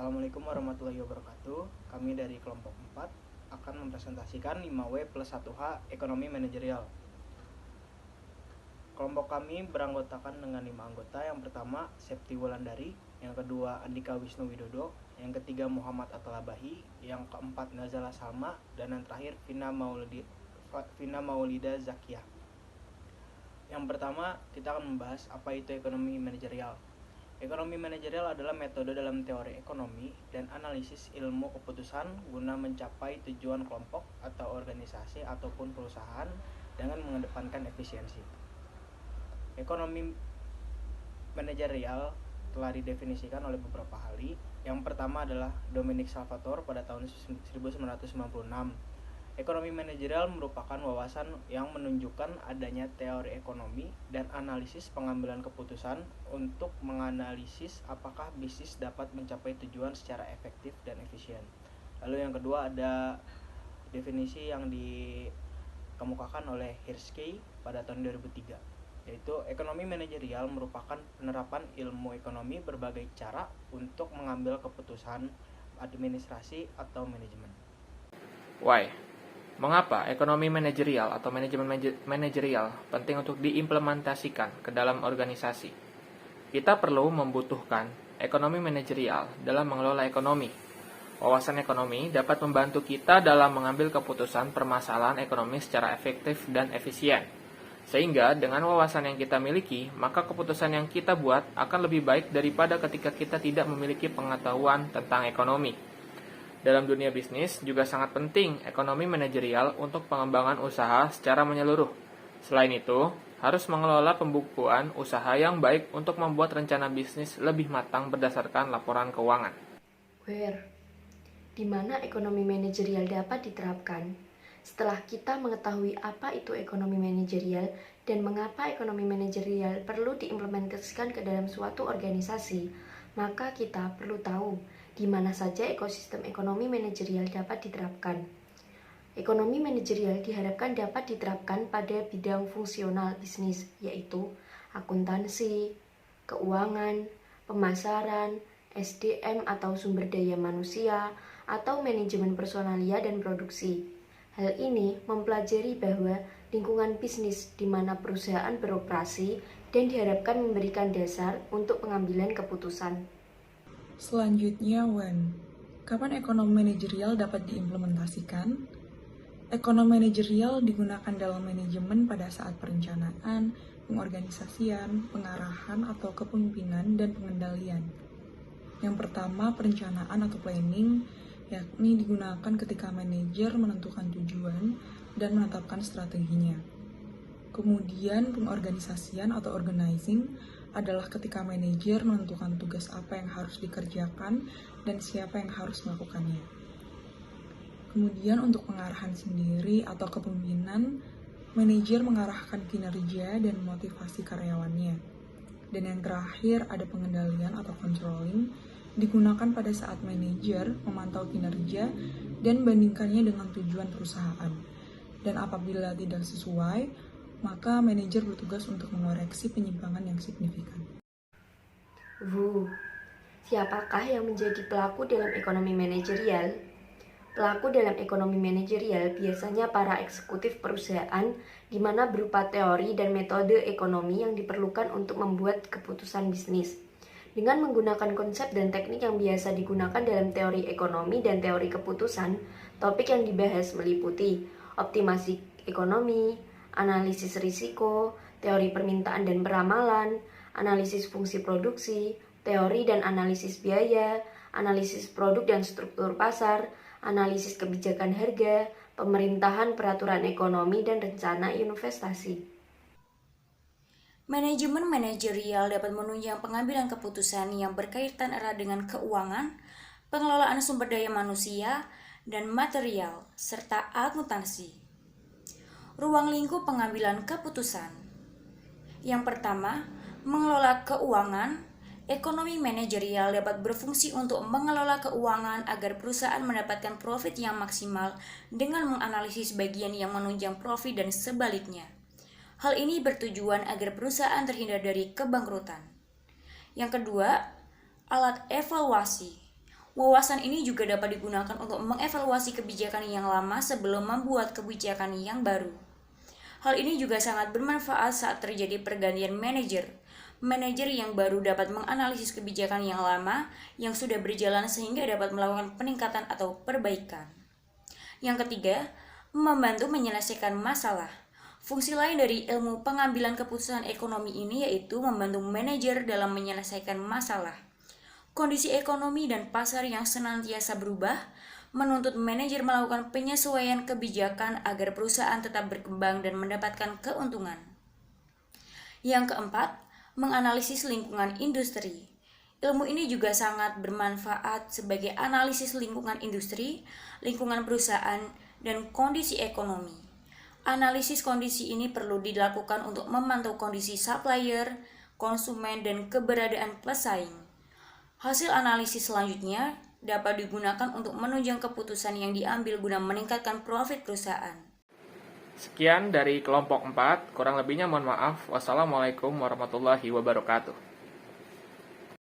Assalamualaikum warahmatullahi wabarakatuh. Kami dari kelompok 4 akan mempresentasikan 5W plus 1H Ekonomi Manajerial. Kelompok kami beranggotakan dengan 5 anggota. Yang pertama Septi Wulandari, yang kedua Andika Wisnu Widodo, yang ketiga Muhammad Atalabahi, yang keempat Nazala Salma, dan yang terakhir Vina Maulida Zakiyah. Yang pertama kita akan membahas apa itu ekonomi manajerial. Ekonomi manajerial adalah metode dalam teori ekonomi dan analisis ilmu keputusan guna mencapai tujuan kelompok atau organisasi ataupun perusahaan dengan mengedepankan efisiensi. Ekonomi manajerial telah didefinisikan oleh beberapa ahli. Yang pertama adalah Dominic Salvatore pada tahun 1996. Ekonomi manajerial merupakan wawasan yang menunjukkan adanya teori ekonomi dan analisis pengambilan keputusan untuk menganalisis apakah bisnis dapat mencapai tujuan secara efektif dan efisien. Lalu yang kedua ada definisi yang dikemukakan oleh Hirschi pada tahun 2003, yaitu ekonomi manajerial merupakan penerapan ilmu ekonomi berbagai cara untuk mengambil keputusan administrasi atau manajemen. Why? Mengapa ekonomi manajerial atau manajemen manajerial penting untuk diimplementasikan ke dalam organisasi? Kita perlu membutuhkan ekonomi manajerial dalam mengelola ekonomi. Wawasan ekonomi dapat membantu kita dalam mengambil keputusan permasalahan ekonomi secara efektif dan efisien. Sehingga dengan wawasan yang kita miliki, maka keputusan yang kita buat akan lebih baik daripada ketika kita tidak memiliki pengetahuan tentang ekonomi. Dalam dunia bisnis juga sangat penting ekonomi manajerial untuk pengembangan usaha secara menyeluruh. Selain itu, harus mengelola pembukuan usaha yang baik untuk membuat rencana bisnis lebih matang berdasarkan laporan keuangan. Where? Di mana ekonomi manajerial dapat diterapkan? Setelah kita mengetahui apa itu ekonomi manajerial dan mengapa ekonomi manajerial perlu diimplementasikan ke dalam suatu organisasi, maka kita perlu tahu di mana saja ekosistem ekonomi manajerial dapat diterapkan. Ekonomi manajerial diharapkan dapat diterapkan pada bidang fungsional bisnis, yaitu akuntansi, keuangan, pemasaran, SDM atau sumber daya manusia, atau manajemen personalia dan produksi. Hal ini mempelajari bahwa lingkungan bisnis di mana perusahaan beroperasi dan diharapkan memberikan dasar untuk pengambilan keputusan. Selanjutnya, when? Kapan ekonomi manajerial dapat diimplementasikan? Ekonomi manajerial digunakan dalam manajemen pada saat perencanaan, pengorganisasian, pengarahan atau kepemimpinan dan pengendalian. Yang pertama, perencanaan atau planning, yakni digunakan ketika manajer menentukan tujuan dan menetapkan strateginya. Kemudian, pengorganisasian atau organizing adalah ketika manajer menentukan tugas apa yang harus dikerjakan dan siapa yang harus melakukannya. Kemudian untuk pengarahan sendiri atau kepemimpinan, manajer mengarahkan kinerja dan motivasi karyawannya. Dan yang terakhir ada pengendalian atau controlling, digunakan pada saat manajer memantau kinerja dan bandingkannya dengan tujuan perusahaan. Dan apabila tidak sesuai, maka manajer bertugas untuk mengoreksi penyimpangan yang signifikan. Siapakah yang menjadi pelaku dalam ekonomi manajerial? Pelaku dalam ekonomi manajerial biasanya para eksekutif perusahaan, di mana berupa teori dan metode ekonomi yang diperlukan untuk membuat keputusan bisnis. Dengan menggunakan konsep dan teknik yang biasa digunakan dalam teori ekonomi dan teori keputusan, topik yang dibahas meliputi optimasi ekonomi, analisis risiko, teori permintaan dan peramalan, analisis fungsi produksi, teori dan analisis biaya, analisis produk dan struktur pasar, analisis kebijakan harga, pemerintahan peraturan ekonomi, dan rencana investasi. Manajemen manajerial dapat menunjang pengambilan keputusan yang berkaitan erat dengan keuangan, pengelolaan sumber daya manusia, dan material, serta akuntansi. Ruang lingkup pengambilan keputusan. Yang pertama, mengelola keuangan. Ekonomi manajerial dapat berfungsi untuk mengelola keuangan agar perusahaan mendapatkan profit yang maksimal dengan menganalisis bagian yang menunjang profit dan sebaliknya. Hal ini bertujuan agar perusahaan terhindar dari kebangkrutan. Yang kedua, alat evaluasi. Wawasan ini juga dapat digunakan untuk mengevaluasi kebijakan yang lama sebelum membuat kebijakan yang baru. Hal ini juga sangat bermanfaat saat terjadi pergantian manajer. Manajer yang baru dapat menganalisis kebijakan yang lama yang sudah berjalan sehingga dapat melakukan peningkatan atau perbaikan. Yang ketiga, membantu menyelesaikan masalah. Fungsi lain dari ilmu pengambilan keputusan ekonomi ini yaitu membantu manajer dalam menyelesaikan masalah. Kondisi ekonomi dan pasar yang senantiasa berubah menuntut manajer melakukan penyesuaian kebijakan agar perusahaan tetap berkembang dan mendapatkan keuntungan. Yang keempat, menganalisis lingkungan industri. Ilmu ini juga sangat bermanfaat sebagai analisis lingkungan industri, lingkungan perusahaan, dan kondisi ekonomi. Analisis kondisi ini perlu dilakukan untuk memantau kondisi supplier, konsumen, dan keberadaan pesaing. Hasil analisis selanjutnya dapat digunakan untuk menunjang keputusan yang diambil guna meningkatkan profit perusahaan. Sekian dari kelompok 4, kurang lebihnya mohon maaf. Wassalamualaikum warahmatullahi wabarakatuh.